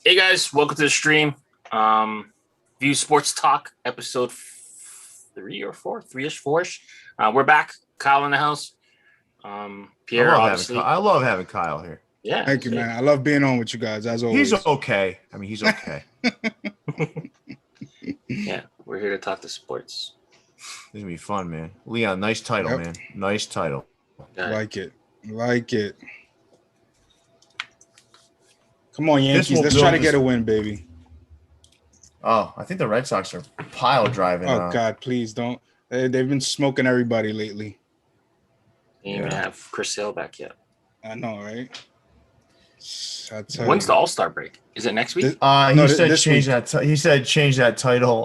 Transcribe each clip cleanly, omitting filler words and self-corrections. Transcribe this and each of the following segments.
Hey guys, welcome to the stream. View Sports Talk, episode 3 or 4, 3-ish, 4-ish. We're back. Kyle in the house. Pierre, obviously. I love having Kyle here. Yeah. Thank you, man. I love being on with you guys, as always. He's okay. He's okay. Yeah, we're here to talk to sports. This is going to be fun, man. Leon, nice title, man. Nice title. Like it. Come on, Yankees. Let's try to get a win, baby. Oh, I think the Red Sox are pile driving. Oh, God, please don't. They've been smoking everybody lately. They didn't even have Chris Sale back yet. I know, right? When's the All-Star break? Is it next week? He said change that. He said change that title.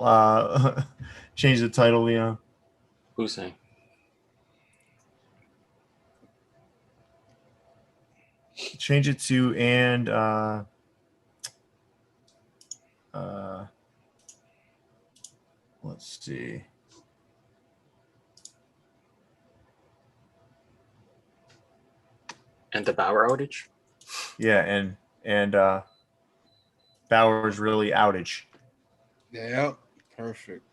Change the title, Leon. Who's saying? Change it to let's see. And the Bauer outage? Yeah, and Bauer's really outage. Yeah, perfect.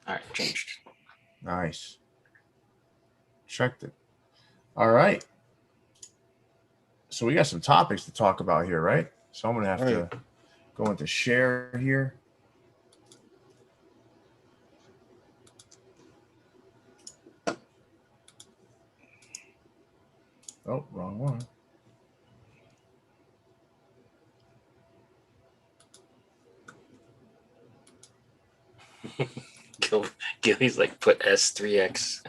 All right, changed. Nice. Checked it. All right. So we got some topics to talk about here, right? So I'm going to have to go into share here. Oh, wrong one. Gilly's like put S3X.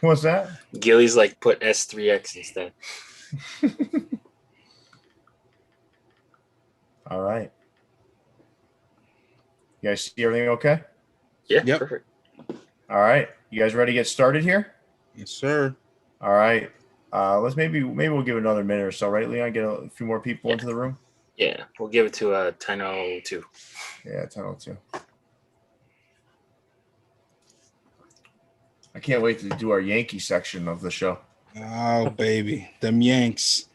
What's that? Gilly's like put S3X instead. All right. You guys see everything okay? Yeah, yep. Perfect. All right. You guys ready to get started here? Yes, sir. All right. Let's maybe we'll give it another minute or so, right, Leon? Get a few more people into the room. Yeah, we'll give it to 10:02. Yeah, 10:02. I can't wait to do our Yankee section of the show. Oh, baby. Them Yanks.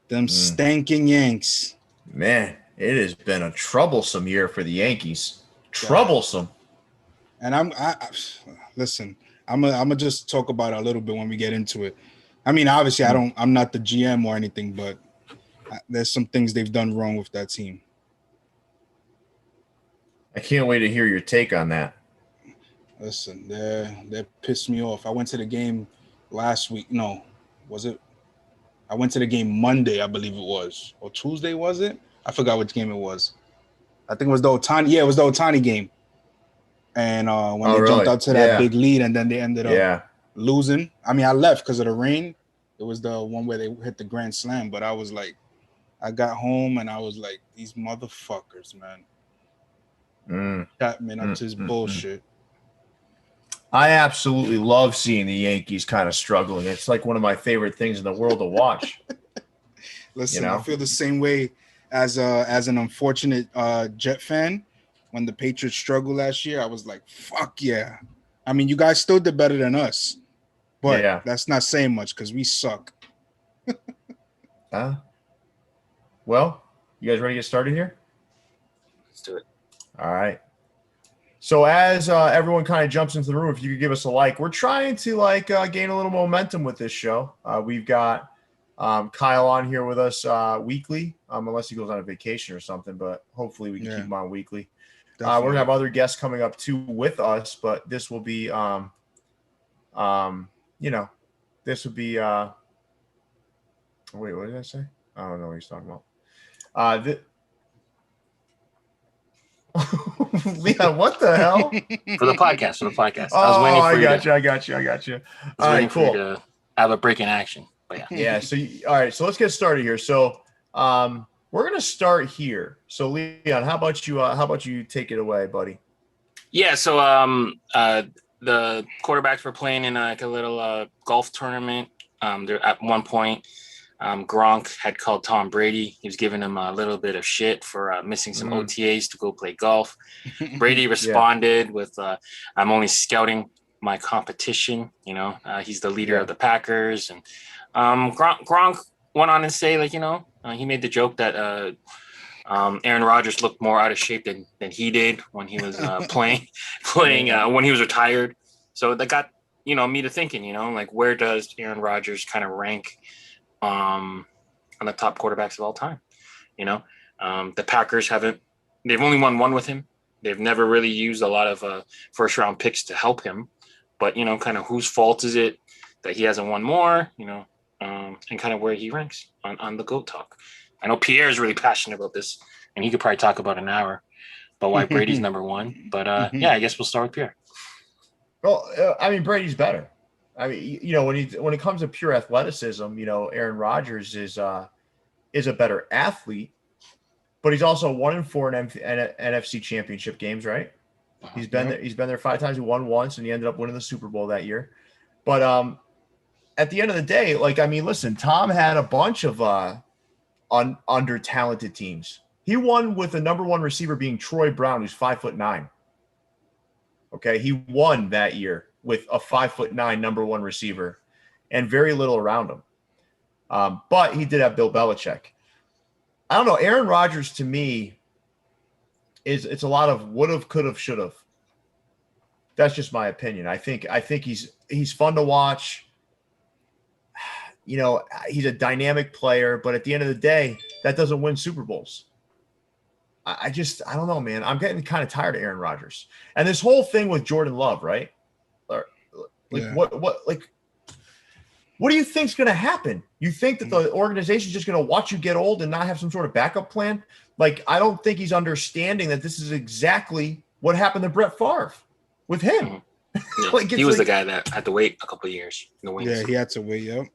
Them stanking Yanks. Man, it has been a troublesome year for the Yankees. Troublesome. And I'm gonna just talk about it a little bit when we get into it. I mean, obviously, I'm not the GM or anything, but there's some things they've done wrong with that team. I can't wait to hear your take on that. Listen, they pissed me off. I went to the game last week. No, was it? I went to the game Monday, I believe it was. Or Tuesday, was it? I forgot which game it was. I think it was the Ohtani. Yeah, it was the Ohtani game. And when they jumped out to that big lead and then they ended up losing. I mean, I left because of the rain. It was the one where they hit the grand slam. But I was like, I got home and I was like, these motherfuckers, man. Got me up to this bullshit. I absolutely love seeing the Yankees kind of struggling. It's like one of my favorite things in the world to watch. Listen, I feel the same way as an unfortunate Jet fan. When the Patriots struggled last year, I was like, fuck yeah. I mean, you guys still did better than us. But that's not saying much because we suck. Well, you guys ready to get started here? Let's do it. All right. So as everyone kind of jumps into the room, if you could give us a like, we're trying to gain a little momentum with this show. We've got Kyle on here with us weekly, unless he goes on a vacation or something, but hopefully we can keep him on weekly. We're going to have other guests coming up too with us, but this will be, this would be, wait, what did I say? I don't know what he's talking about. Leon, what the hell? For the podcast. Oh, I got you. All right, cool. To have a break in action. But yeah. So, all right. So let's get started here. So, we're gonna start here. So, Leon, how about you take it away, buddy? Yeah. So, the quarterbacks were playing in like a little golf tournament. There at one point, Gronk had called Tom Brady. He was giving him a little bit of shit for missing some OTAs to go play golf. Brady responded with, I'm only scouting my competition. He's the leader of the Packers. And Gronk went on and say, like, he made the joke that Aaron Rodgers looked more out of shape than he did when he was playing when he was retired. So that got, me to thinking, like, where does Aaron Rodgers kind of rank on the top quarterbacks of all time? The Packers they've only won one with him. They've never really used a lot of first round picks to help him, but kind of whose fault is it that he hasn't won more, and kind of where he ranks on the GOAT talk. I know Pierre is really passionate about this, and he could probably talk about an hour about why Brady's number one, but I guess we'll start with Pierre. Well, Brady's better. When it comes to pure athleticism, Aaron Rodgers is a better athlete, but he's also 1-4 in NFC Championship games, right? He's been there. He's been there 5 times. He won once, and he ended up winning the Super Bowl that year. But at the end of the day, listen, Tom had a bunch of under talented teams. He won with the number one receiver being Troy Brown, who's 5'9". Okay, he won that year with a 5'9" number one receiver, and very little around him. But he did have Bill Belichick. I don't know. Aaron Rodgers to me it's a lot of would have, could have, should have. That's just my opinion. I think he's fun to watch. He's a dynamic player, but at the end of the day, that doesn't win Super Bowls. I don't know, man. I'm getting kind of tired of Aaron Rodgers. And this whole thing with Jordan Love, right? What do you think's going to happen? You think that the organization's just going to watch you get old and not have some sort of backup plan? I don't think he's understanding that this is exactly what happened to Brett Favre with him. Yeah. He was the guy that had to wait a couple of years in the wings. Yeah, he had to wait, yep.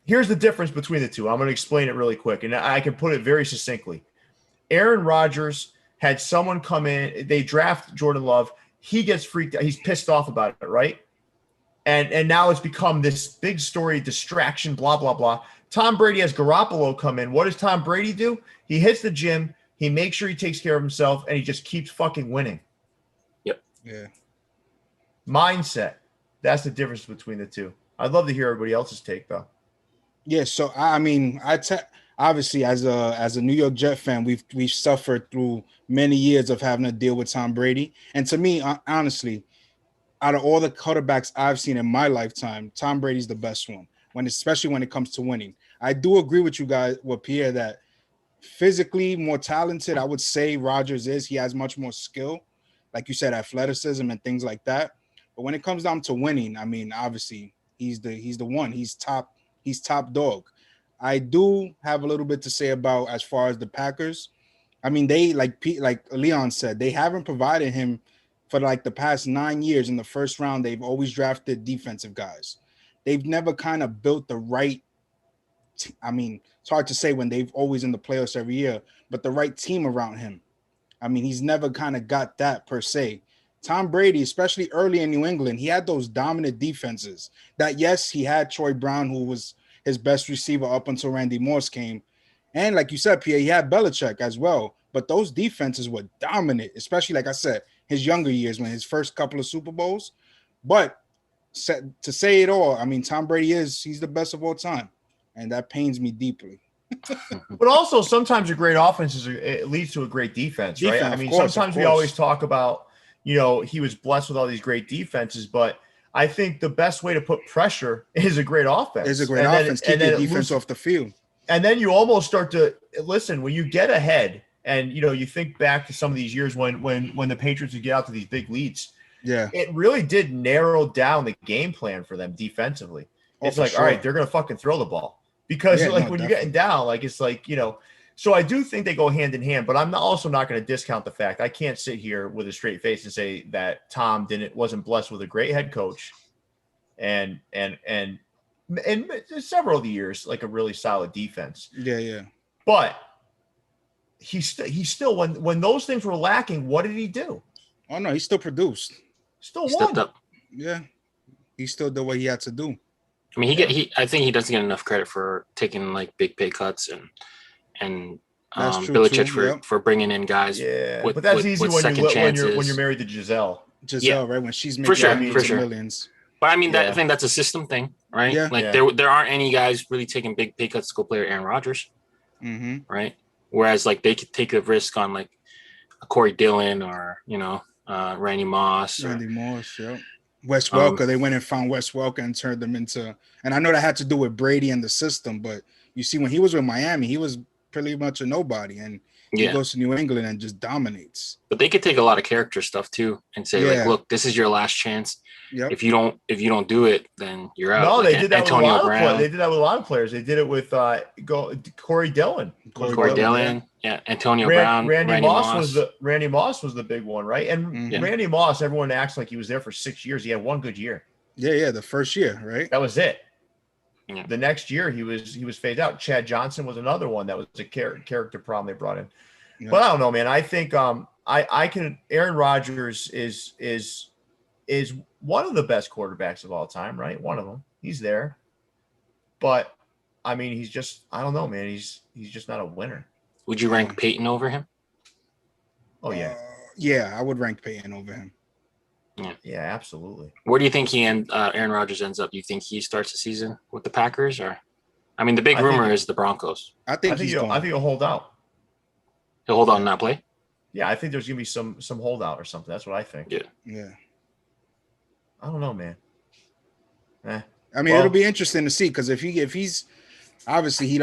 Here's the difference between the two. I'm going to explain it really quick, and I can put it very succinctly. Aaron Rodgers had someone come in. They draft Jordan Love. He gets freaked out. He's pissed off about it, right? And now it's become this big story, distraction, blah, blah, blah. Tom Brady has Garoppolo come in. What does Tom Brady do? He hits the gym. He makes sure he takes care of himself, and he just keeps fucking winning. Yep. Yeah. Mindset. That's the difference between the two. I'd love to hear everybody else's take, though. Yeah, so obviously as a New York Jet fan, we've suffered through many years of having to deal with Tom Brady. And to me, honestly, out of all the quarterbacks I've seen in my lifetime, Tom Brady's the best one, especially when it comes to winning. I do agree with you guys, with Pierre, that physically more talented, I would say Rodgers is. He has much more skill, like you said, athleticism and things like that. But when it comes down to winning, obviously he's the one. He's top dog. I do have a little bit to say about as far as the Packers. They like Leon said, they haven't provided him for the past 9 years. In the first round, they've always drafted defensive guys. They've never kind of built the right. It's hard to say when they've always in the playoffs every year, but the right team around him. He's never kind of got that per se. Tom Brady, especially early in New England, he had those dominant defenses that, yes, he had Troy Brown, who was his best receiver up until Randy Moss came. And like you said, Pierre, he had Belichick as well. But those defenses were dominant, especially, like I said, his younger years, when his first couple of Super Bowls. But to say it all, Tom Brady he's the best of all time. And that pains me deeply. But also sometimes a great offense it leads to a great defense, right? Sometimes we always talk about, he was blessed with all these great defenses, but I think the best way to put pressure is a great offense. Keep the defense off the field. And then you almost start to listen when you get ahead, and you think back to some of these years when the Patriots would get out to these big leads. Yeah, it really did narrow down the game plan for them defensively. It's all right, they're gonna fucking throw the ball because when you're getting down, So I do think they go hand in hand, but I'm also not going to discount the fact I can't sit here with a straight face and say that Tom wasn't blessed with a great head coach, and several of the years a really solid defense. Yeah. But he still when those things were lacking, what did he do? Oh no, he still produced. Still won. Stepped up. Yeah, he still did what he had to do. I mean, I think he doesn't get enough credit for taking like big pay cuts and That's true Belichick too. Yep. for bringing in guys Yeah, with but that's easy with when second chances. when you're married to Giselle. Giselle, right? When she's For making sure, millions for and sure. millions. But I mean, Yeah. I think that's a system thing, right? Yeah. Like Yeah. there aren't any guys really taking big pay cuts to go play with Aaron Rodgers, right? Whereas like they could take a risk on like a Corey Dillon or Randy Moss. Yep. Wes Welker, they went and found Wes Welker and turned them into, and I know that had to do with Brady and the system, but you see, when he was with Miami, he was pretty much a nobody, and he goes to New England and just dominates. But they could take a lot of character stuff too and say like, look, this is your last chance. Yep. If you don't do it, then you're out. No, like they did that Antonio with a lot Brown. of they did that with a lot of players. They did it with Corey Dillon. Corey Dillon, Antonio Brown, Randy Moss was the big one, right? And Randy Moss, everyone acts like he was there for 6 years. He had one good year. Yeah, the first year, right? That was it. Yeah. The next year he was phased out. Chad Johnson was another one that was a character problem they brought in. Yeah. But I don't know, man. I think Aaron Rodgers is one of the best quarterbacks of all time, right? One of them. He's there. But I mean, he's just, I don't know, man. He's just not a winner. Would you rank Peyton over him? Oh yeah. Yeah, I would rank Peyton over him. Yeah, absolutely. Where do you think Aaron Rodgers ends up? Do you think he starts the season with the Packers, or? I mean, the big rumor is the Broncos. I think he'll hold out. He'll hold on and not play? Yeah, I think there's gonna be some holdout or something. That's what I think. Yeah. I don't know, man. I mean, it'll be interesting to see, because if he's obviously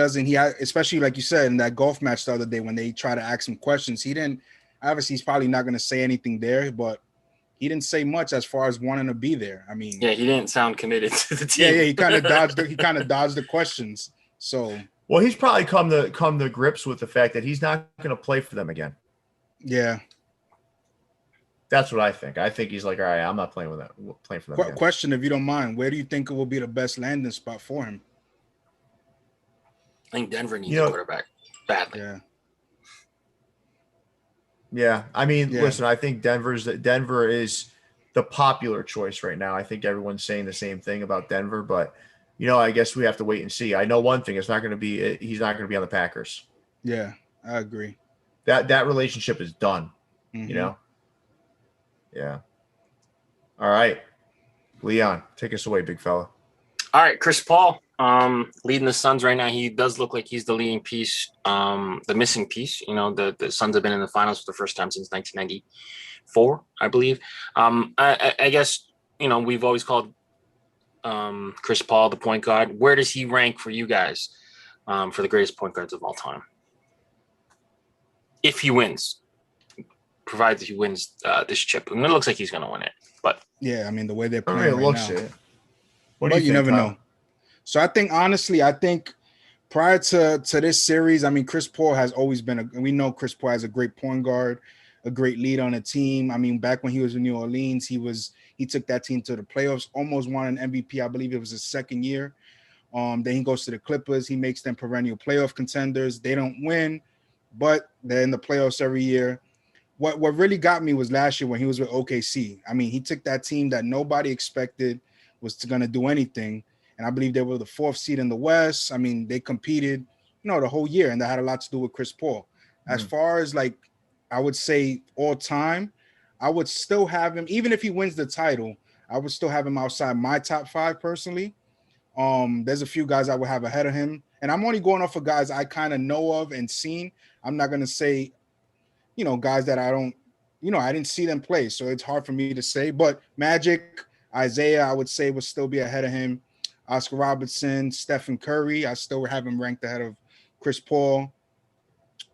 especially like you said in that golf match the other day when they try to ask him questions, he's probably not going to say anything there, but he didn't say much as far as wanting to be there. I mean, he didn't sound committed to the team. Yeah, he kind of dodged the questions. So, well, he's probably come to grips with the fact that he's not going to play for them again. Yeah. That's what I think. I think he's like, all right, I'm not playing for them. Again. Question, if you don't mind, where do you think it will be the best landing spot for him? I think Denver needs a quarterback badly. Yeah. I mean, listen, I think Denver is the popular choice right now. I think everyone's saying the same thing about Denver, but I guess we have to wait and see. I know one thing: he's not going to be on the Packers. Yeah, I agree. That relationship is done. Yeah. All right, Leon, take us away, big fella. All right, Chris Paul, leading the Suns right now. He does look like he's the leading piece, the missing piece. The Suns have been in the finals for the first time since 1994, I believe. I guess we've always called Chris Paul the point guard. Where does he rank for you guys for the greatest point guards of all time? If he wins. Provided he wins this chip, and it looks like he's going to win it. But yeah, I mean the way they're playing right now. What do you think, never Kyle? know. So I think prior to this series, I mean Chris Paul has always been we know Chris Paul has a great point guard, a great leader on a team. I mean back when he was in New Orleans, he took that team to the playoffs, almost won an MVP. I believe it was his second year. Then he goes to the Clippers. He makes them perennial playoff contenders. They don't win, but they're in the playoffs every year. What really got me was last year when he was with OKC. I mean, he took that team that nobody expected was going to do anything, and I believe they were the 4th seed in the West. I mean, they competed, the whole year, and that had a lot to do with Chris Paul. As far as like, I would say all time, I would still have him, even if he wins the title, I would still have him outside my top 5 personally. There's a few guys I would have ahead of him, and I'm only going off of guys I kind of know of and seen. I'm not going to say guys that I don't, I didn't see them play, so it's hard for me to say. But Magic, Isaiah, I would say would still be ahead of him. Oscar Robertson, Stephen Curry, I still have him ranked ahead of Chris Paul.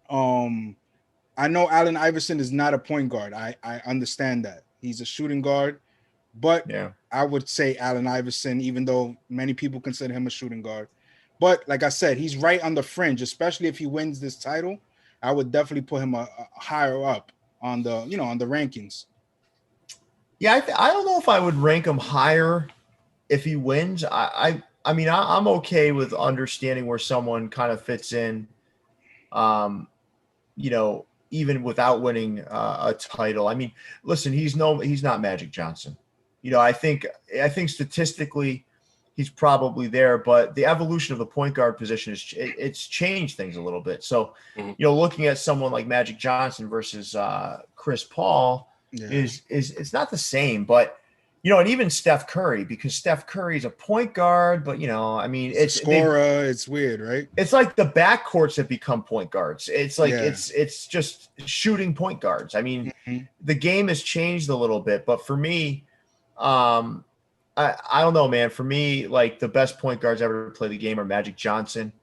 I know Allen Iverson is not a point guard. I understand that. He's a shooting guard, but I would say Allen Iverson, even though many people consider him a shooting guard. But like I said, he's right on the fringe, especially if he wins this title. I would definitely put him a higher up on the, on the rankings. Yeah, I don't know if I would rank him higher if he wins. I mean, I'm okay with understanding where someone kind of fits in, even without winning a title. I mean, listen, he's not Magic Johnson. I think statistically he's probably there. But the evolution of the point guard position it's changed things a little bit. So, looking at someone like Magic Johnson versus Chris Paul is it's not the same. But and even Steph Curry, because Steph Curry is a point guard, but I mean, it's a scorer. It's weird, right? It's like the backcourts have become point guards. It's like it's just shooting point guards. I mean, the game has changed a little bit, but for me, I don't know, man. For me, like the best point guards ever to play the game are Magic Johnson.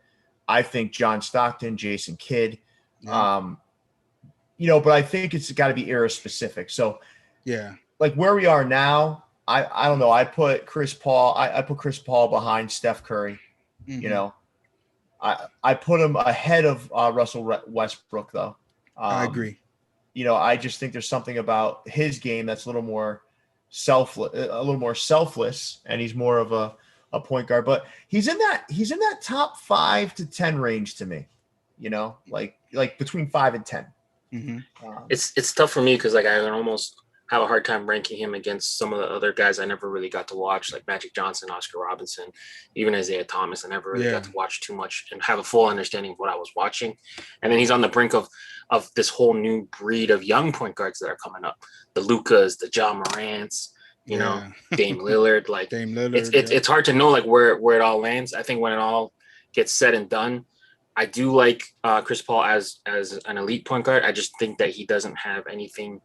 I think John Stockton, Jason Kidd. But I think it's got to be era specific. So like where we are now. I don't know. I put Chris Paul. I put Chris Paul behind Steph Curry. I put him ahead of Russell Westbrook, though. I agree. I just think there's something about his game that's a little more selfless, and he's more of a point guard. But he's in that top 5 to 10 range to me. Like between 5 and 10. It's tough for me because like I can almost have a hard time ranking him against some of the other guys I never really got to watch, like Magic Johnson, Oscar Robertson, even Isaiah Thomas. I never really got to watch too much and have a full understanding of what I was watching. And then he's on the brink of this whole new breed of young point guards that are coming up. The Lucas, the Ja Morants, Dame Lillard. Like Dame Lillard, it's hard to know like where it all lands. I think when it all gets said and done, I do like Chris Paul as an elite point guard. I just think that he doesn't have anything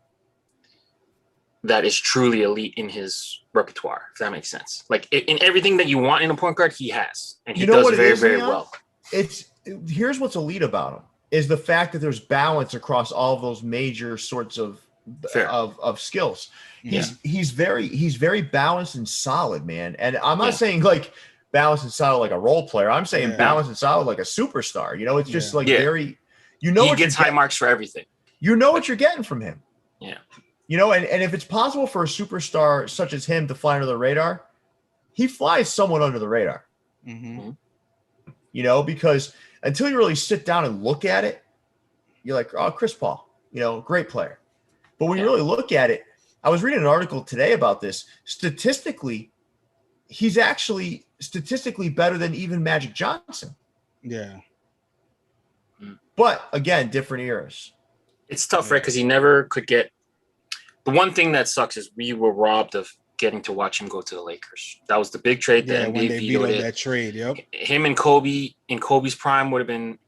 that is truly elite in his repertoire, if that makes sense. Like in everything that you want in a point guard, he has, and he does very, very well. Here's what's elite about him is the fact that there's balance across all of those major sorts of skills. He's very balanced and solid, man. And I'm not saying like balanced and solid like a role player. I'm saying balanced and solid like a superstar. It's just like very. He gets high marks for everything. What you're getting from him. Yeah. And if it's possible for a superstar such as him to fly under the radar, he flies somewhat under the radar. Because until you really sit down and look at it, you're like, oh, Chris Paul, great player. But when you really look at it, I was reading an article today about this. Statistically, he's actually statistically better than even Magic Johnson. Yeah. But again, different eras. It's tough, right? Because he never could get. The one thing that sucks is we were robbed of getting to watch him go to the Lakers. That was the big trade. When they vetoed that trade. Yep. Him and Kobe in Kobe's prime would have been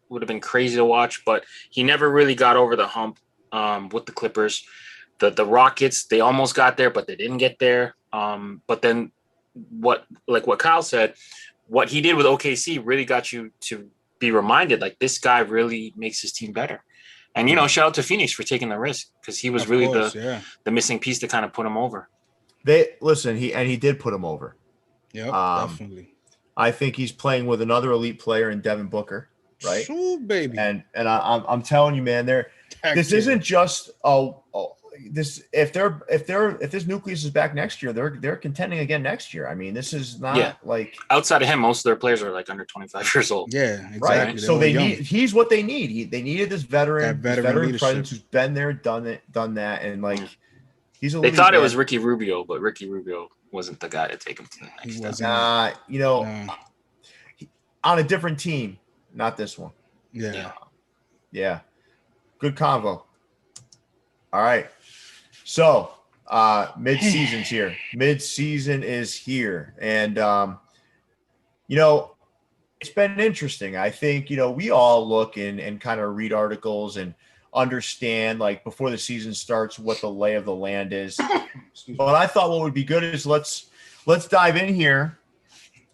crazy to watch, but he never really got over the hump with the Clippers. The Rockets, they almost got there, but they didn't get there. But then what Kyle said, what he did with OKC really got you to be reminded, like this guy really makes his team better. And, shout out to Phoenix for taking the risk because he was the missing piece to kind of put him over. He did put him over. Yeah, definitely. I think he's playing with another elite player in Devin Booker, right? Sure, baby. And I'm telling you, man, this isn't just this. If this nucleus is back next year, they're contending again next year. I mean, this is not like outside of him, most of their players are like under 25 years old. Yeah, exactly. Right. So he's what they need. They needed this veteran presence who's been there, done that, and like he's. They thought it was Ricky Rubio, but Ricky Rubio wasn't the guy to take him to the next step. On a different team, not this one. Yeah. Good convo. All right. So mid-season's here. Mid-season is here. And, it's been interesting. I think, we all look and kind of read articles and understand, like, before the season starts, what the lay of the land is. But I thought what would be good is let's dive in here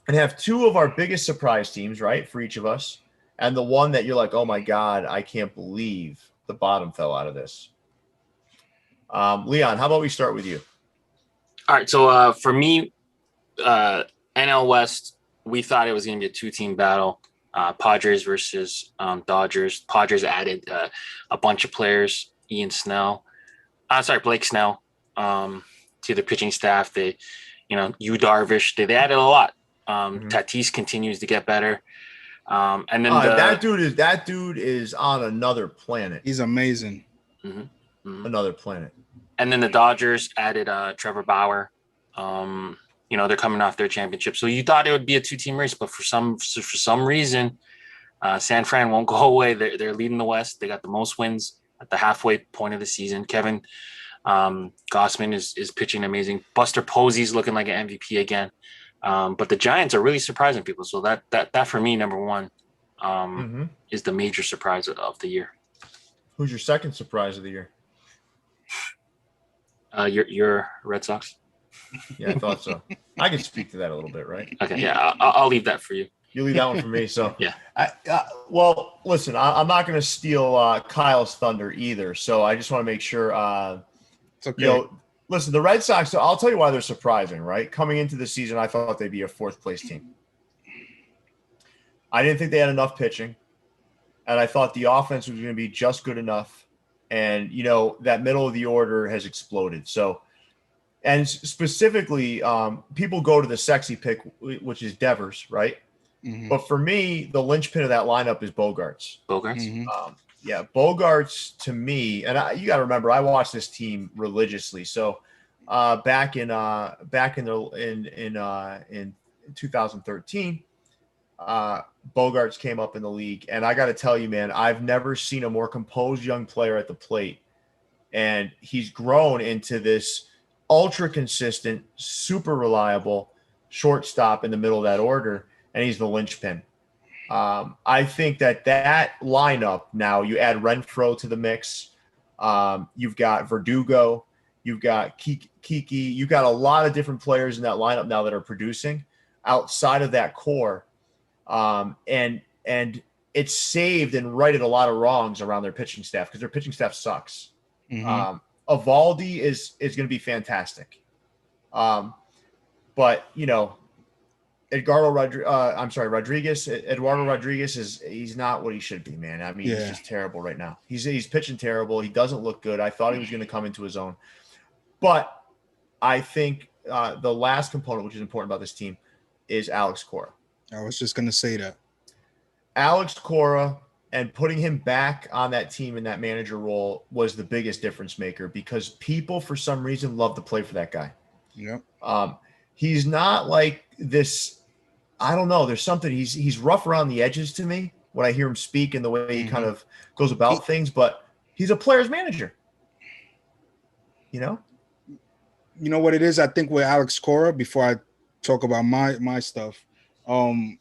and have two of our biggest surprise teams, right, for each of us. And the one that you're like, oh, my God, I can't believe the bottom fell out of this. Leon, how about we start with you? All right. So for me, NL West, we thought it was going to be a 2-team battle. Padres versus Dodgers. Padres added a bunch of players. Blake Snell, to the pitching staff. They, Yu Darvish. They added a lot. Tatis continues to get better. And then that dude is on another planet. He's amazing. Another planet. And then the Dodgers added Trevor Bauer. they're coming off their championship. So you thought it would be a 2-team race, but for some reason, San Fran won't go away. They're leading the West. They got the most wins at the halfway point of the season. Kevin Gossman is pitching amazing. Buster Posey's looking like an MVP again. But the Giants are really surprising people. So that for me, number one, is the major surprise of the year. Who's your second surprise of the year? Your Red Sox. Yeah, I thought so. I can speak to that a little bit, right? Okay, yeah, I'll leave that for you. You leave that one for me. So yeah. Well, listen, I'm not going to steal Kyle's thunder either. So I just want to make sure. It's okay. Listen, the Red Sox. I'll tell you why they're surprising. Right, coming into the season, I thought they'd be a 4th place team. I didn't think they had enough pitching, and I thought the offense was going to be just good enough. And that middle of the order has exploded. So. And specifically, people go to the sexy pick, which is Devers, right? Mm-hmm. But for me, the linchpin of that lineup is Bogaerts. Mm-hmm. Bogaerts to me, and you got to remember, I watched this team religiously. So back in 2013, Bogaerts came up in the league, and I got to tell you, man, I've never seen a more composed young player at the plate, and he's grown into this ultra consistent, super reliable shortstop in the middle of that order, and he's the linchpin. I think that lineup now, you add Renfroe to the mix. You've got Verdugo, you've got Kiki, you've got a lot of different players in that lineup now that are producing outside of that core. And it's saved and righted a lot of wrongs around their pitching staff because their pitching staff sucks. Mm-hmm. Evaldi is going to be fantastic. But, Eduardo Rodriguez he's not what he should be, man. I mean, He's just terrible right now. He's pitching terrible. He doesn't look good. I thought he was going to come into his own. But I think the last component, which is important about this team, is Alex Cora. I was just going to say that. Alex Cora and putting him back on that team in that manager role was the biggest difference maker because people, for some reason, love to play for that guy. Yep. He's not like this. I don't know. There's something. He's rough around the edges to me when I hear him speak and the way he kind of goes about things. But he's a player's manager. You know what it is? I think with Alex Cora, before I talk about my stuff,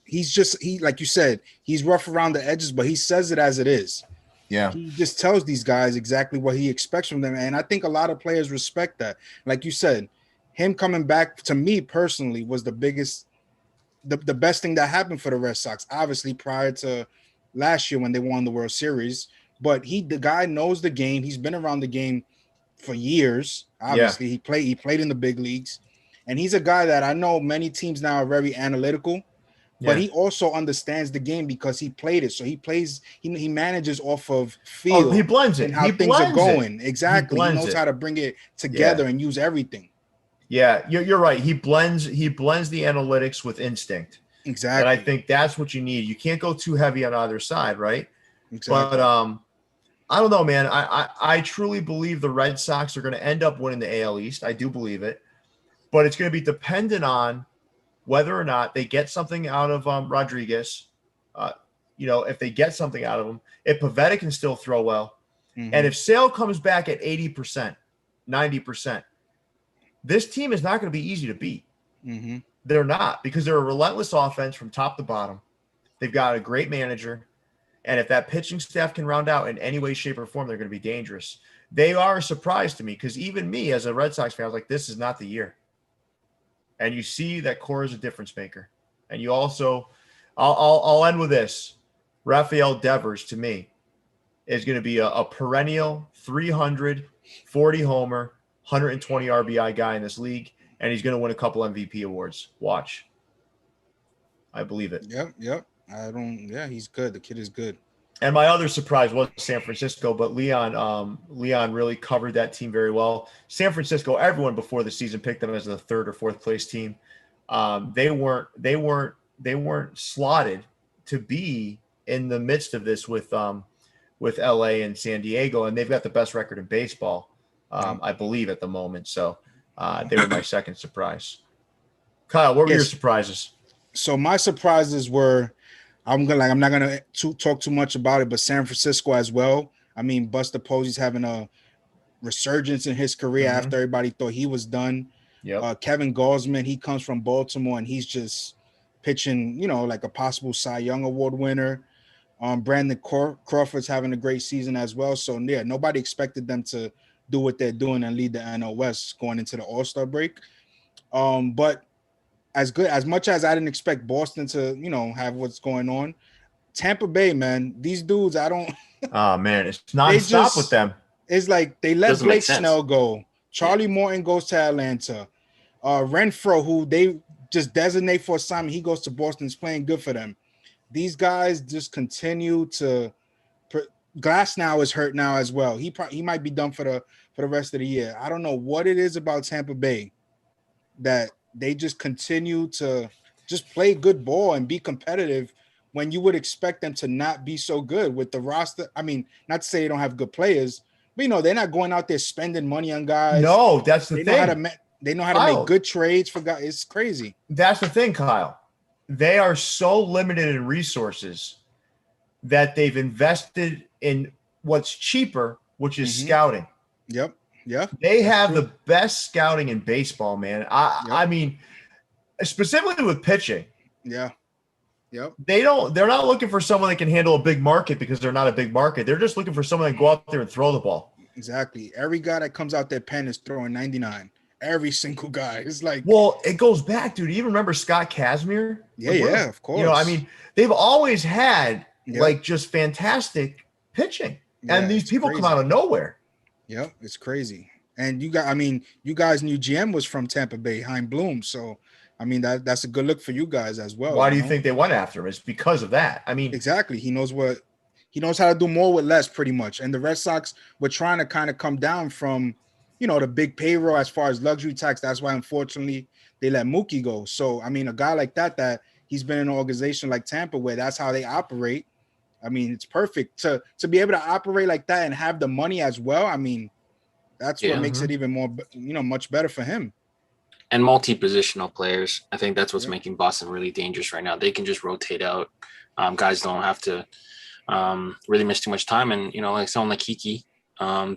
he like you said, he's rough around the edges, but he says it as it is. Yeah. He just tells these guys exactly what he expects from them. And I think a lot of players respect that. Like you said, him coming back to me personally was the best thing that happened for the Red Sox, obviously prior to last year when they won the World Series. But the guy knows the game. He's been around the game for years. Obviously, he played in the big leagues. And he's a guy that I know many teams now are very analytical. But he also understands the game because he played it. So he manages off of feel. Oh, he blends it. And how things are going. Exactly. He knows how to bring it together and use everything. Yeah, you're right. He blends the analytics with instinct. Exactly. And I think that's what you need. You can't go too heavy on either side, right? Exactly. But I don't know, man. I truly believe the Red Sox are going to end up winning the AL East. I do believe it. But it's going to be dependent on whether or not they get something out of Rodriguez. If they get something out of him, if Pivetta can still throw well, and if Sale comes back at 80%, 90%, this team is not going to be easy to beat. Mm-hmm. They're not, because they're a relentless offense from top to bottom. They've got a great manager. And if that pitching staff can round out in any way, shape, or form, they're going to be dangerous. They are a surprise to me because even me as a Red Sox fan, I was like, this is not the year. And you see that Cora is a difference maker. And you also, I'll end with this. Rafael Devers, to me, is going to be a perennial 300, 40 homer, 120 RBI guy in this league. And he's going to win a couple MVP awards. Watch. I believe it. Yep. He's good. The kid is good. And my other surprise was San Francisco, but Leon really covered that team very well. San Francisco, everyone before the season picked them as the 3rd or 4th place team. They weren't slotted to be in the midst of this with LA and San Diego, and they've got the best record in baseball, I believe, at the moment. So they were my second surprise. Kyle, what were your surprises? So my surprises were, I'm not gonna talk too much about it, but San Francisco as well. I mean, Buster Posey's having a resurgence in his career after everybody thought he was done. Yep. Kevin Gausman, he comes from Baltimore and he's just pitching, like a possible Cy Young Award winner. Brandon Crawford's having a great season as well. So yeah, nobody expected them to do what they're doing and lead the NL West going into the All-Star break. But as much as I didn't expect Boston to, have what's going on, Tampa Bay, man, these dudes, I don't. Oh man, it's nonstop with them. It's like they let Blake Snell go. Charlie Morton goes to Atlanta. Renfroe, who they just designate for assignment, he goes to Boston. Is playing good for them. These guys just continue to. Glasnow is hurt now as well. He might be done for the rest of the year. I don't know what it is about Tampa Bay that they just continue to just play good ball and be competitive when you would expect them to not be so good with the roster. I mean, not to say they don't have good players, but they're not going out there spending money on guys. No, that's the thing. They know how to make good trades for guys. It's crazy. That's the thing, Kyle. They are so limited in resources that they've invested in what's cheaper, which is scouting. Yep. Yeah. They have the best scouting in baseball, man. I mean, specifically with pitching. Yeah. Yep. They're not looking for someone that can handle a big market because they're not a big market. They're just looking for someone that can go out there and throw the ball. Exactly. Every guy that comes out their pen is throwing 99. Every single guy. It's like, well, it goes back, dude. You even remember Scott Kazmir? Yeah, of course. I mean, they've always had like just fantastic pitching. And these people come out of nowhere. Yep, it's crazy. And you guys' new GM was from Tampa Bay, Hein Bloom. So I mean, that's a good look for you guys as well. Why do you think they went after him? It's because of that. I mean, exactly. He knows how to do more with less, pretty much. And the Red Sox were trying to kind of come down from, the big payroll as far as luxury tax. That's why, unfortunately, they let Mookie go. So, I mean, a guy like that he's been in an organization like Tampa where that's how they operate. I mean, it's perfect to be able to operate like that and have the money as well. I mean, that's what makes it even more, much better for him. And multi-positional players. I think that's what's making Boston really dangerous right now. They can just rotate out. Guys don't have to really miss too much time. And, like someone like Kiki,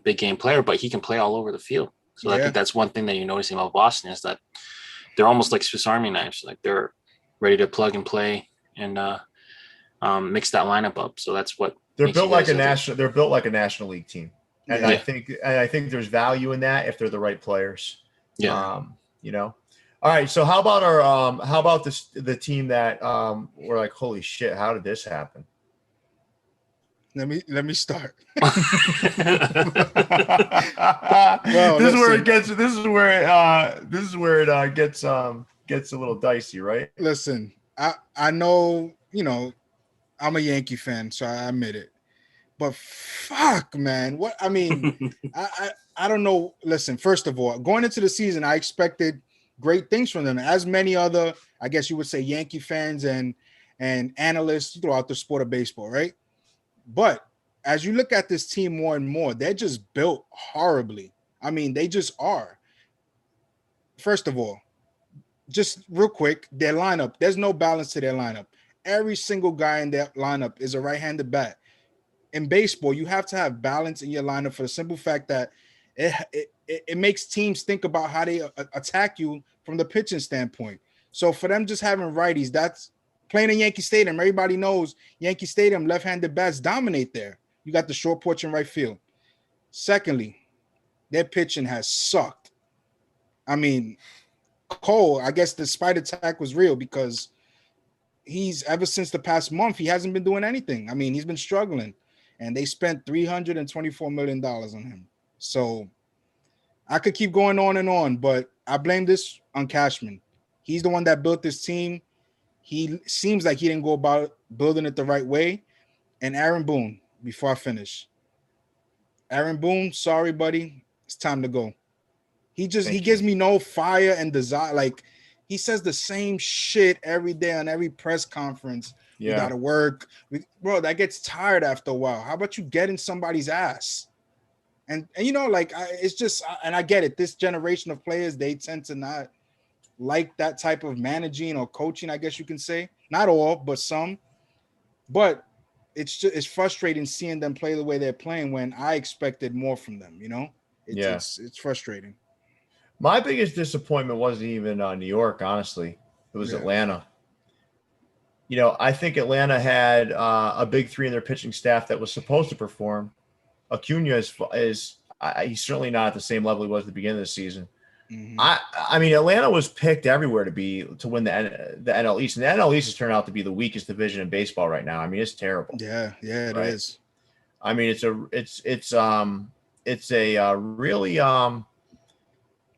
big game player, but he can play all over the field. So I think that's one thing that you're noticing about Boston is that they're almost like Swiss Army knives. Like they're ready to plug and play and mix that lineup up. So that's what they're built like they're built like a National League team. And I think there's value in that if they're the right players. Yeah. All right. So how about the team that we're like, holy shit, how did this happen? Let me start. This is where it gets a little dicey, right? Listen, I know, I'm a Yankee fan, so I admit it. But fuck, man. What I mean, I don't know. Listen, first of all, going into the season, I expected great things from them, as many other, I guess you would say, Yankee fans and analysts throughout the sport of baseball, right? But as you look at this team more and more, they're just built horribly. I mean, they just are. First of all, just real quick, their lineup, there's no balance to their lineup. Every single guy in their lineup is a right-handed bat. In baseball, you have to have balance in your lineup for the simple fact that it makes teams think about how they attack you from the pitching standpoint. So for them just having righties, that's playing in Yankee Stadium. Everybody knows Yankee Stadium, left-handed bats dominate there. You got the short porch in right field. Secondly, their pitching has sucked. I mean, Cole, I guess the spider attack was real because he's ever since the past month, he hasn't been doing anything. I mean, he's been struggling. And they spent $324 million on him. So I could keep going on and on, but I blame this on Cashman. He's the one that built this team. He seems like he didn't go about building it the right way. And Aaron Boone, before I finish. Aaron Boone, sorry, buddy. It's time to go. He gives me no fire and desire. Like, he says the same shit every day on every press conference. Yeah. We got to work. Bro, that gets tired after a while. How about you get in somebody's ass? And it's just, and I get it. This generation of players, they tend to not like that type of managing or coaching, I guess you can say. Not all, but some. But it's frustrating seeing them play the way they're playing when I expected more from them, you know? It's frustrating. My biggest disappointment wasn't even New York, honestly. It was Atlanta. You know, I think Atlanta had a big three in their pitching staff that was supposed to perform. Acuna is he's certainly not at the same level he was at the beginning of the season. Mm-hmm. I mean, Atlanta was picked everywhere to win the NL East, and the NL East has turned out to be the weakest division in baseball right now. I mean, it's terrible. Yeah, it is. I mean, it's a really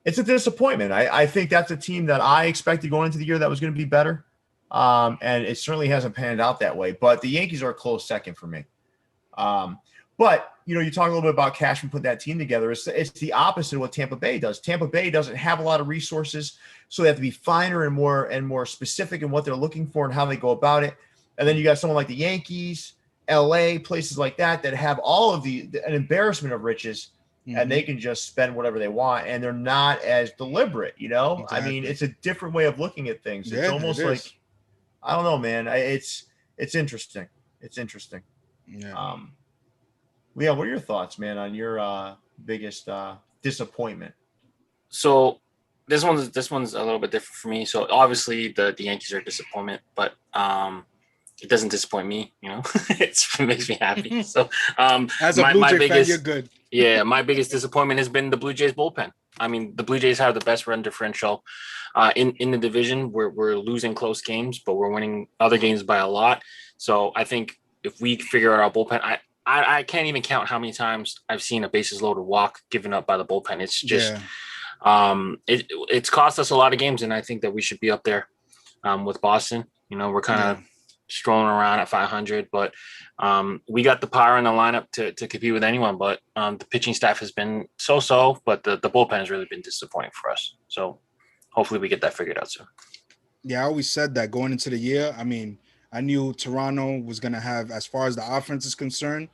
it's a disappointment. I think that's a team that I expected going into the year that was going to be better, and it certainly hasn't panned out that way. But the Yankees are a close second for me. But, you know, you talk a little bit about Cashman putting that team together. It's the opposite of what Tampa Bay does. Tampa Bay doesn't have a lot of resources, so they have to be finer and more specific in what they're looking for and how they go about it. And then you got someone like the Yankees, LA, places like that have all of an embarrassment of riches, and they can just spend whatever they want, and they're not as deliberate, you know? Exactly. I mean, it's a different way of looking at things. It's almost like, I don't know, man. It's interesting. It's interesting. Yeah. Yeah, what are your thoughts, man, on your biggest disappointment? So this one's a little bit different for me. So obviously the Yankees are a disappointment, but it doesn't disappoint me, you know. It makes me happy. So as a Blue Jay fan, you're good. Yeah, my biggest disappointment has been the Blue Jays bullpen. I mean, the Blue Jays have the best run differential in the division. We're losing close games, but we're winning other games by a lot. So I think if we figure out our bullpen, I can't even count how many times I've seen a bases loaded walk given up by the bullpen. It's just it's cost us a lot of games, and I think that we should be up there with Boston. You know, we're kind of strolling around at 500, but we got the power in the lineup to compete with anyone. But the pitching staff has been so, but the bullpen has really been disappointing for us. So hopefully we get that figured out soon. Yeah, I always said that going into the year. I mean, I knew Toronto was going to have, as far as the offense is concerned,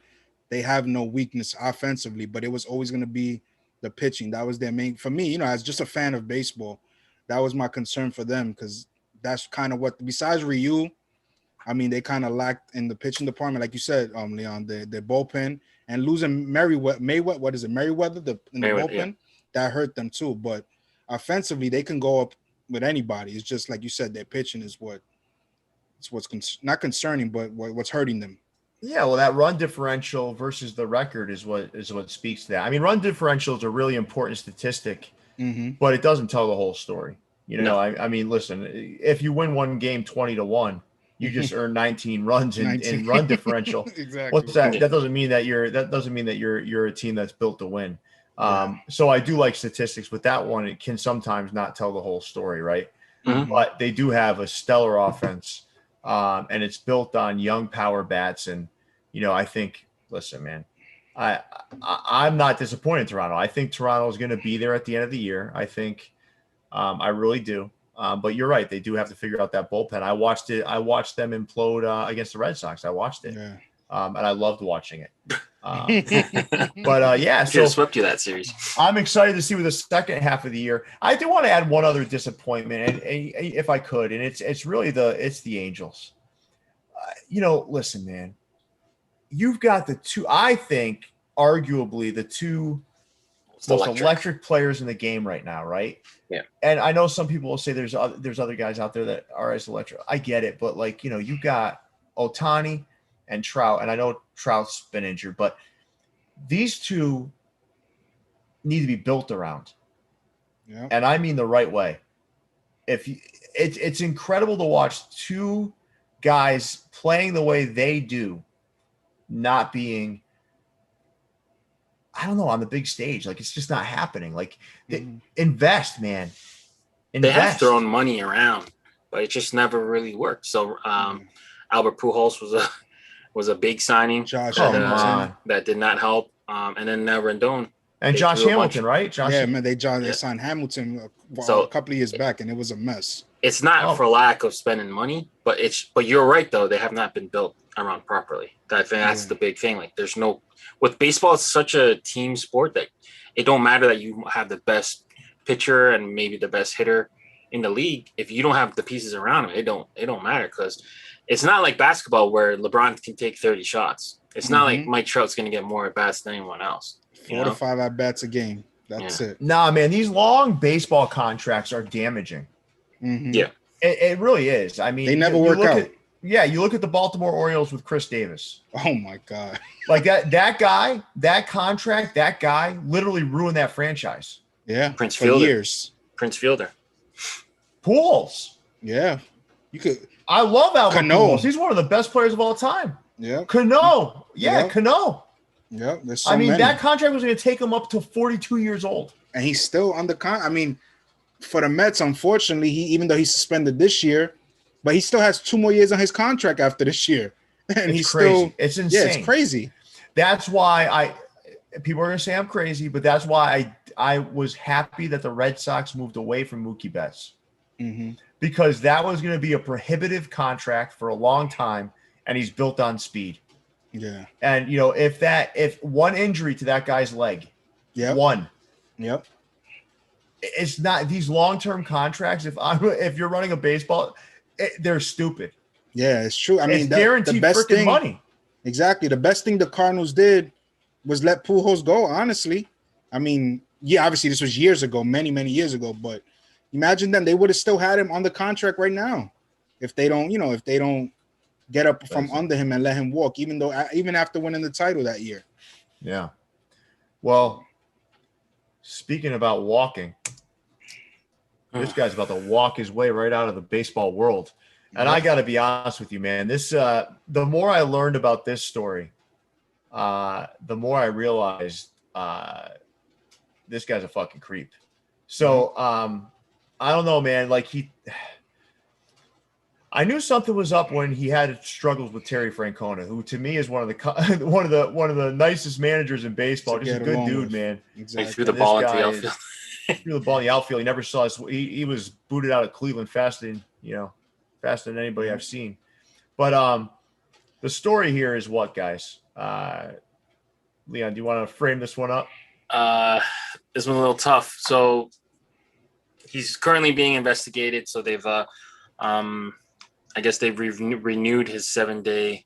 they have no weakness offensively, but it was always going to be the pitching. That was their main, for me, you know, as just a fan of baseball, that was my concern for them, because that's kind of what, besides Ryu, I mean, they kind of lacked in the pitching department, like you said, Leon, their bullpen, and losing Merriweather, the bullpen, that hurt them too. But offensively, they can go up with anybody. It's just like you said, their pitching is what's not concerning, but what's hurting them. Yeah, well, that run differential versus the record is what speaks to that. I mean, run differential is a really important statistic, but it doesn't tell the whole story. You know, I mean, listen, if you win one game 20-1, you just earn 19 runs in run differential. Exactly. What's that? That doesn't mean that you're a team that's built to win. So I do like statistics, but that one, it can sometimes not tell the whole story, right? But they do have a stellar offense. And it's built on young power bats. And, you know, I think, listen, man, I'm not disappointed in Toronto. I think Toronto is going to be there at the end of the year. I think I really do. But you're right. They do have to figure out that bullpen. I watched them implode against the Red Sox. I watched it. Yeah. And I loved watching it. But yeah, so swept you that series. I'm excited to see with the second half of the year. I do want to add one other disappointment, and if I could, and it's really the Angels. You know, listen, man, you've got the two. I think arguably the two most electric players in the game right now, right? Yeah. And I know some people will say there's other guys out there that are as electric. I get it, but like, you know, you got Ohtani and Trout, and I know Trout's been injured, but these two need to be built around. Yeah. And I mean the right way. It's incredible to watch two guys playing the way they do, not being, I don't know, on the big stage. Like, it's just not happening. Like, invest, man. Invest. They have thrown money around, but it just never really worked. So Albert Pujols was a big signing that did not help. And then Rendon. And Josh Hamilton, right? They signed Hamilton a couple of years back, and it was a mess. It's not for lack of spending money, but you're right, though. They have not been built around properly. That's the big thing. Like, there's no, with baseball, it's such a team sport that it don't matter that you have the best pitcher and maybe the best hitter. in the league, if you don't have the pieces around him, it don't matter, because it's not like basketball where LeBron can take 30 shots. It's not like Mike Trout's going to get more at bats than anyone else. 4 to 5 at bats a game. That's it. Nah, man, these long baseball contracts are damaging. Yeah, it really is. I mean, they never work out. You look at the Baltimore Orioles with Chris Davis. Oh my God! Like that guy, that contract, that guy literally ruined that franchise. Yeah, Prince for Fielder. years. Prince Fielder. Pujols. Yeah, you could. I love Albert Pujols. He's one of the best players of all time. Yeah, Cano. Yeah, Cano. Yeah, there's so many. That contract was going to take him up to 42 years old, and he's still under I mean, for the Mets, unfortunately, even though he's suspended this year, but he still has 2 more years on his contract after this year, and he's crazy. It's insane. Yeah, it's crazy. That's why people are going to say I'm crazy, but that's why I was happy that the Red Sox moved away from Mookie Betts, because that was going to be a prohibitive contract for a long time, and he's built on speed. Yeah. And if one injury to that guy's leg, one. Yep. It's not these long-term contracts. If you're running a baseball, they're stupid. Yeah, it's true. I mean, it's guaranteed the best freaking money. Exactly. The best thing the Cardinals did was let Pujols go, honestly. I mean, yeah, obviously this was years ago, many, many years ago, but imagine them. They would have still had him on the contract right now if they don't get up from under him and let him walk, even after winning the title that year. Yeah. Well, speaking about walking, this guy's about to walk his way right out of the baseball world. And I got to be honest with you, man. This the more I learned about this story, the more I realized this guy's a fucking creep. So I don't know, man. Like I knew something was up when he had struggles with Terry Francona, who to me is one of the nicest managers in baseball. Just a good dude, man. Exactly. He threw the ball into the outfield. Threw the ball in the outfield. He never saw us. He was booted out of Cleveland faster than anybody I've seen. But the story here is what, guys? Leon, do you want to frame this one up? This one's a little tough. So he's currently being investigated. So they've I guess they've renewed his 7-day,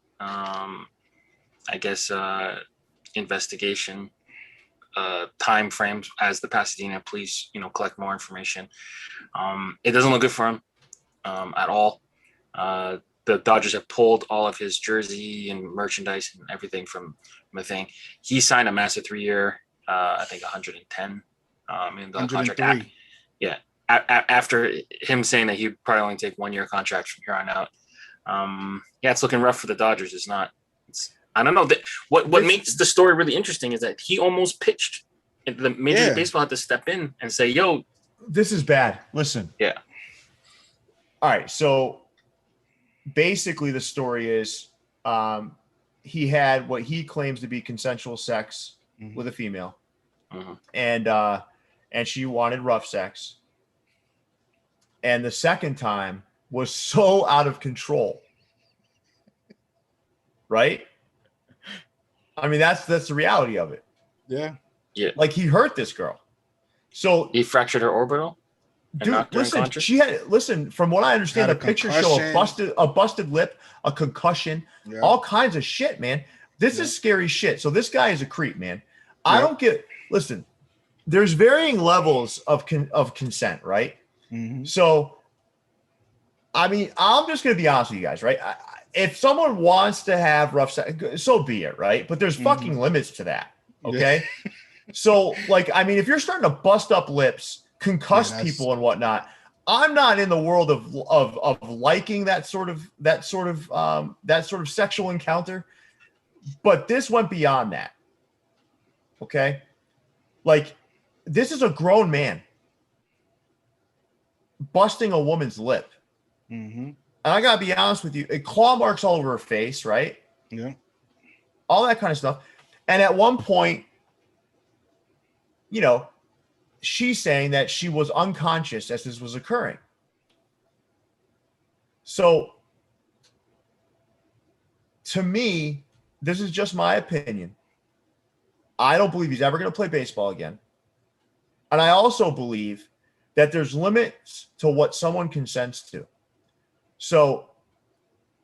investigation time frames as the Pasadena police, collect more information. It doesn't look good for him at all. The Dodgers have pulled all of his jersey and merchandise and everything from the thing. He signed a massive 3-year, I think 110 in the contract. Yeah. After him saying that he'd probably only take 1-year contracts from here on out. It's looking rough for the Dodgers. I don't know. What makes the story really interesting is that he almost pitched. The Major League Baseball had to step in and say, yo. This is bad. Listen. Yeah. All right. So basically the story is he had what he claims to be consensual sex with a female. And she wanted rough sex. And the second time was so out of control. Right? I mean, that's the reality of it. Yeah. Yeah. Like he hurt this girl. So he fractured her orbital. Dude, listen, from what I understand, the pictures show a busted lip, a concussion, all kinds of shit, man. This is scary shit. So this guy is a creep, man. I don't listen, there's varying levels of consent, right? So, I mean, I'm just going to be honest with you guys, right? If someone wants to have rough sex, so be it, right? But there's fucking limits to that, okay? So, like, I mean, if you're starting to bust up lips, concuss people and whatnot, I'm not in the world of liking that sort of sexual encounter, but this went beyond that, okay? Like, this is a grown man busting a woman's lip. And I gotta be honest with you, claw marks all over her face, right? Yeah. All that kind of stuff. And at one point, she's saying that she was unconscious as this was occurring. So to me, this is just my opinion. I don't believe he's ever going to play baseball again. And I also believe that there's limits to what someone consents to. So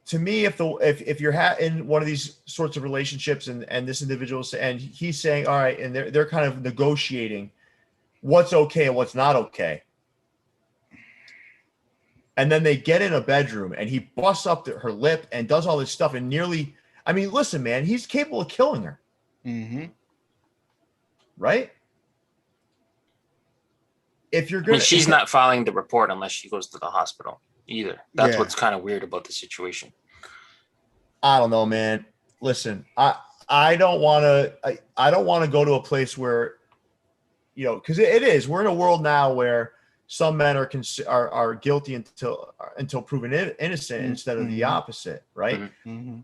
to me, if you're in one of these sorts of relationships and this individual and he's saying, all right, and they're kind of negotiating what's okay and what's not okay. And then they get in a bedroom and he busts up her lip and does all this stuff and nearly, I mean, listen, man, he's capable of killing her. Mm-hmm. Right? If you're I going mean, she's not filing the report unless she goes to the hospital either. That's what's kind of weird about the situation. I don't know, man. Listen, I don't want to go to a place where, you know, because it is. We're in a world now where some men are guilty until proven innocent instead of the opposite, right? Mm-hmm.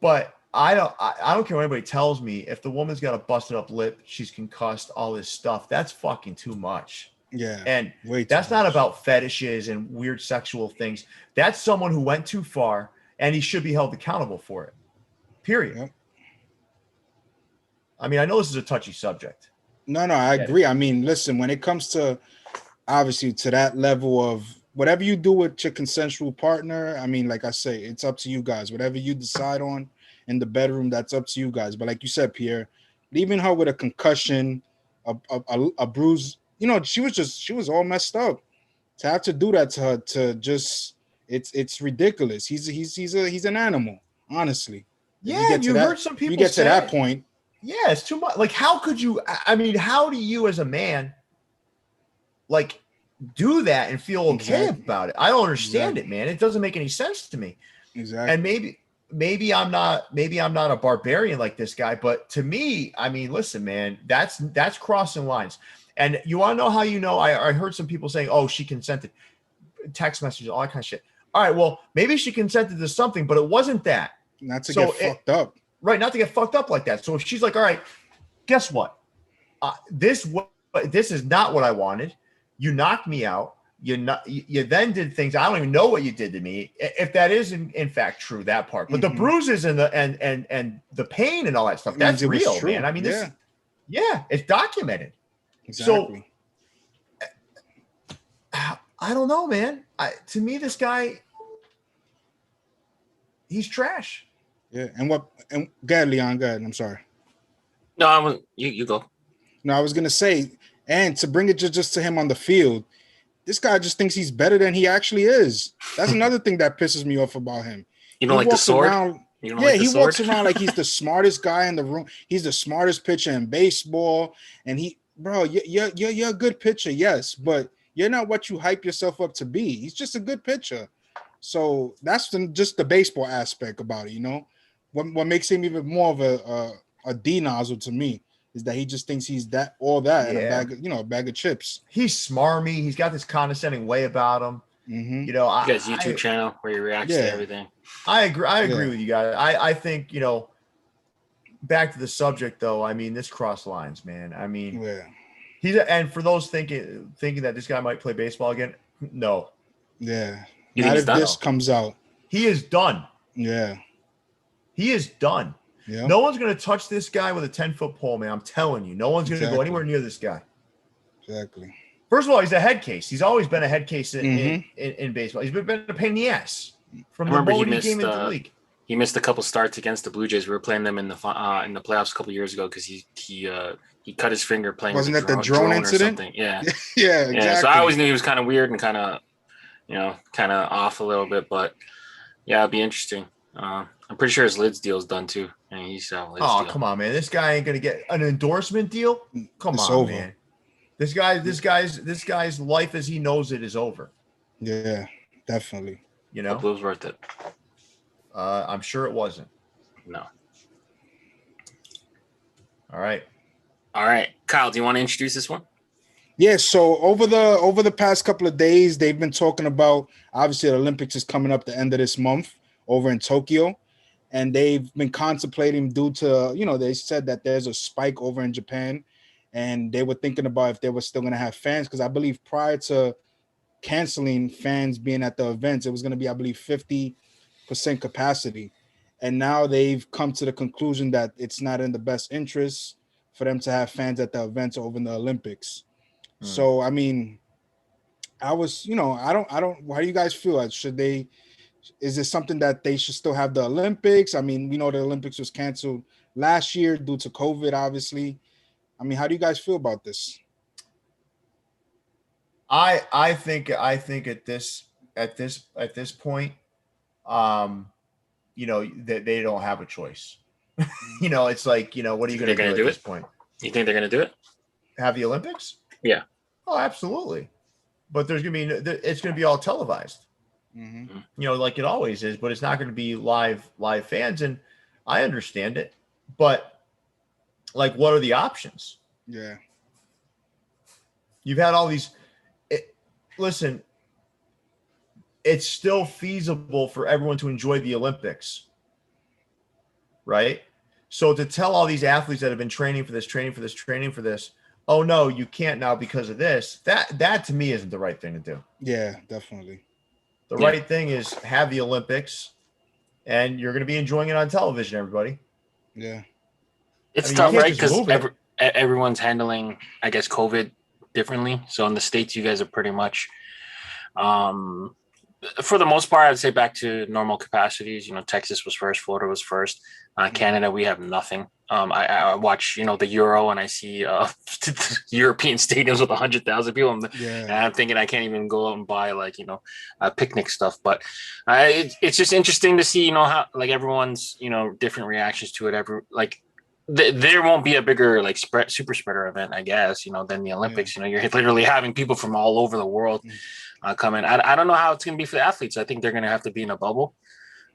But I don't care what anybody tells me. If the woman's got a busted up lip, she's concussed, all this stuff, that's fucking too much. Yeah. And that's not about fetishes and weird sexual things. That's someone who went too far and he should be held accountable for it. Period. Yep. I mean, I know this is a touchy subject. No, I agree. I mean, listen, when it comes to obviously to that level of whatever you do with your consensual partner, I mean, like I say, it's up to you guys. Whatever you decide on in the bedroom, that's up to you guys. But like you said, Pierre, leaving her with a concussion, a bruise, you know, she was all messed up. To have to do that to her, to just it's ridiculous. He's an animal, honestly. Yeah, you heard some people. You get to that point. Yeah, it's too much. Like, how could you? I mean, how do you as a man, like, do that and feel okay about it? I don't understand it, man. It doesn't make any sense to me. Exactly. And maybe I'm not a barbarian like this guy, but to me, I mean, listen, man, that's crossing lines. And you want to know how you know? I heard some people saying, "Oh, she consented," text messages, all that kind of shit. All right, well, maybe she consented to something, but it wasn't that. Not to get fucked up. Right, not to get fucked up like that. So if she's like, all right, guess what? This is not what I wanted. You knocked me out. You then did things. I don't even know what you did to me. If that is in fact true, that part. But the bruises and the pain and all that stuff, that's real, man. I mean, it's documented. Exactly. So I don't know, man. To me, this guy, he's trash. Yeah, and go ahead, Leon. Go ahead. I'm sorry. No, you go. No, I was gonna say, and to bring it just to him on the field, this guy just thinks he's better than he actually is. That's another thing that pisses me off about him. You don't like the sword? He walks around like he's the smartest guy in the room. He's the smartest pitcher in baseball, and you're a good pitcher, yes, but you're not what you hype yourself up to be. He's just a good pitcher. So that's just the baseball aspect about it, you know. What makes him even more of a D nozzle to me is that he just thinks he's and a bag of chips. He's smarmy. He's got this condescending way about him. Mm-hmm. You know, you guys' YouTube channel where he reacts to everything. I agree with you guys. I think, you know, back to the subject though. I mean, this cross lines, man. I mean, and for those thinking that this guy might play baseball again, no. Yeah. Not if this comes out. He is done. Yeah. He is done. Yeah. No one's going to touch this guy with a 10-foot pole, man. I'm telling you. No one's going to go anywhere near this guy. Exactly. First of all, he's a head case. He's always been a head case in baseball. He's been a pain in the ass from the moment he came into the league. He missed a couple starts against the Blue Jays. We were playing them in the playoffs a couple years ago because he cut his finger playing. Wasn't that the drone incident? Or something. Yeah. Yeah, exactly. Yeah, so I always knew he was kind of weird and kind of off a little bit, but yeah, it'd be interesting. I'm pretty sure his lids deal's done too. And he's come on, man! This guy ain't gonna get an endorsement deal. It's over, man. This guy's life as he knows it is over. Yeah, definitely. You know, it was worth it. I'm sure it wasn't. No. All right, Kyle. Do you want to introduce this one? Yeah, so over the past couple of days, they've been talking about, obviously the Olympics is coming up the end of this month over in Tokyo, and they've been contemplating due to, you know, they said that there's a spike over in Japan, and they were thinking about if they were still going to have fans, because I believe prior to canceling fans being at the events, it was going to be, I believe, 50% capacity, and now they've come to the conclusion that it's not in the best interest for them to have fans at the events over in the Olympics. So I mean, I was, I don't. How do you guys feel? Should they? Is it something that they should still have the Olympics? I mean, we know the Olympics was canceled last year due to COVID, obviously. I mean, how do you guys feel about this? I think at this point, that they don't have a choice. It's like, what are you going to do at this point? You think they're going to do it? Have the Olympics? Yeah. Oh, absolutely. But it's going to be all televised. Like it always is, but it's not going to be live fans. And I understand it, but like, what are the options? Yeah. You've had all these, listen, it's still feasible for everyone to enjoy the Olympics. Right. So to tell all these athletes that have been training for this, oh no, you can't now because of this, that to me isn't the right thing to do. Yeah, definitely. The right thing is have the Olympics, and you're going to be enjoying it on television, everybody. Yeah. It's tough, right? Because everyone's handling, I guess, COVID differently. So in the States, you guys are pretty much, for the most part, I'd say back to normal capacities. Texas was first, Florida was first. Canada, we have nothing. I watch, the Euro, and I see European stadiums with 100,000 people, and I'm thinking I can't even go out and buy picnic stuff. But it's just interesting to see, how everyone's different reactions to it. There won't be a bigger super spreader event, I guess, than the Olympics. You're literally having people from all over the world come in. I don't know how it's going to be for the athletes. I think they're going to have to be in a bubble.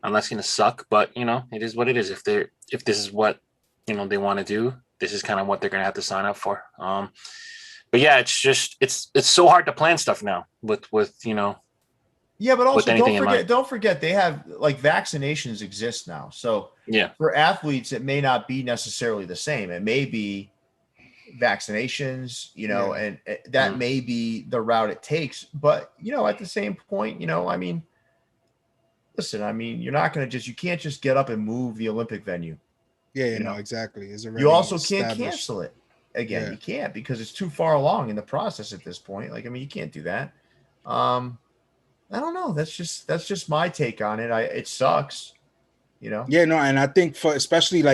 And that's going to suck, but it is what it is. If this is what they want to do, this is kind of what they're going to have to sign up for. But yeah, it's just it's so hard to plan stuff now with Yeah, but also don't forget they have vaccinations exist now. So for athletes, it may not be necessarily the same. It may be vaccinations, and that may be the route it takes. But at the same point, listen, you're not going to you can't just get up and move the Olympic venue. Yeah, exactly. You also can't cancel it again. You can't because it's too far along in the process at this point. You can't do that. I don't know. That's just my take on it. It sucks, Yeah, no, and I think especially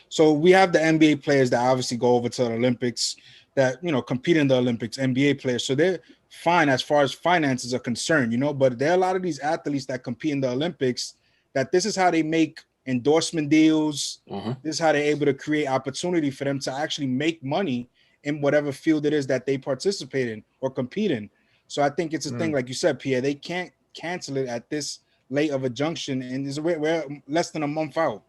so we have the NBA players that obviously go over to the Olympics that compete in the Olympics, NBA players. So they're fine as far as finances are concerned, but there are a lot of these athletes that compete in the Olympics that this is how they make endorsement deals. This is how they're able to create opportunity for them to actually make money in whatever field it is that they participate in or compete in. So I think it's a thing, like you said, Pierre, they can't cancel it at this late of a junction, and we're less than a month out.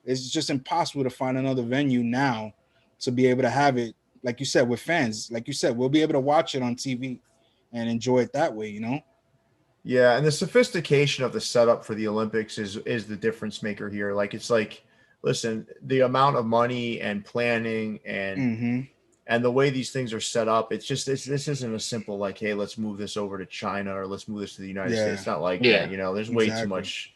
It's just impossible to find another venue now to be able to have it, like you said, with fans. Like you said, we'll be able to watch it on TV and enjoy it that way, Yeah, and the sophistication of the setup for the Olympics is the difference maker here. Listen, the amount of money and planning and the way these things are set up, this isn't a simple hey, let's move this over to China or let's move this to the United States. It's not like that. There's way too much.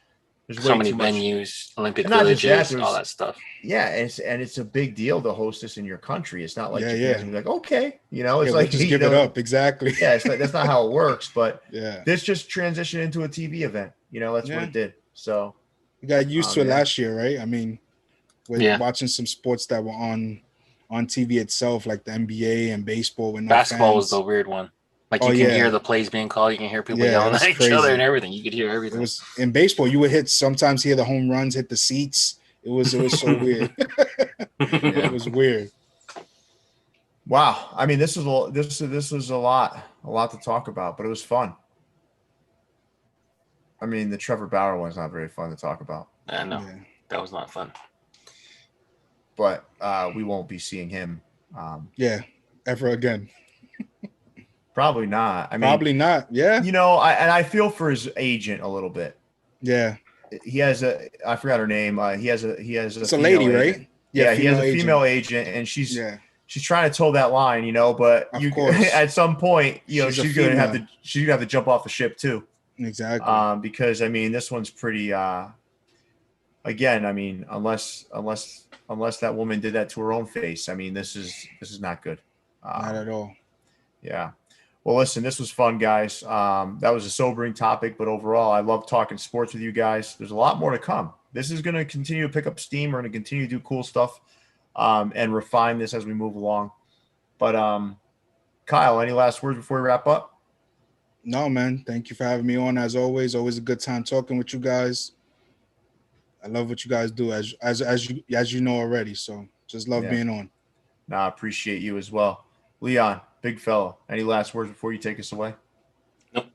There's so many venues, Olympic villages, all that stuff. Yeah, it's a big deal to host this in your country. It's not like Japan's gonna be okay, it's just give it up. Exactly. Yeah, that's not how it works. But this just transitioned into a TV event. That's what it did. So you got used to it last year, right? With watching some sports that were on TV itself, like the NBA and baseball. When basketball was the weird one. You can hear the plays being called. You can hear people yelling at each other and everything. You could hear everything. It was in baseball. You would sometimes hear the home runs hit the seats. It was so weird. It was weird. Wow. This was a lot to talk about, but it was fun. The Trevor Bauer one's not very fun to talk about. No, that was not fun. But we won't be seeing him. Ever again. Probably not. Probably not. Yeah. I feel for his agent a little bit. Yeah. He has I forgot her name. He has a it's a lady, agent. right? Yeah, he has a female agent, and she's trying to toe that line, but at some point, she's gonna have to jump off the ship too. Exactly. Because this one's pretty. Again, unless that woman did that to her own face, this is not good. Not at all. Yeah. Well, listen, this was fun, guys. That was a sobering topic, but overall, I love talking sports with you guys. There's a lot more to come. This is going to continue to pick up steam. We're going to continue to do cool stuff and refine this as we move along. But Kyle, any last words before we wrap up? No, man. Thank you for having me on. As always a good time talking with you guys. I love what you guys do, as you know already. So just love being on. I appreciate you as well, Leon. Big fella. Any last words before you take us away? Nope.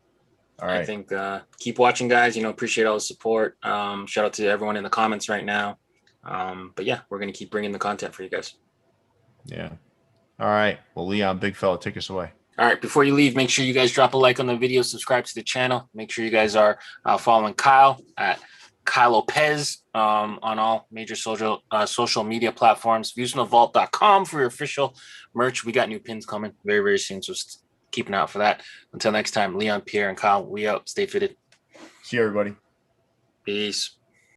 All right. I think keep watching, guys. Appreciate all the support. Shout out to everyone in the comments right now. But yeah, we're gonna keep bringing the content for you guys. Yeah. All right. Well, Leon, big fella, take us away. All right. Before you leave, make sure you guys drop a like on the video, subscribe to the channel. Make sure you guys are following Kyle at Kyle Lopez on all major social media platforms. ViewsFromTheVault.com for your official merch. We got new pins coming very, very soon, so keep an eye out for that. Until next time, Leon, Pierre, and Kyle, we out. Stay fitted. See you, everybody. Peace.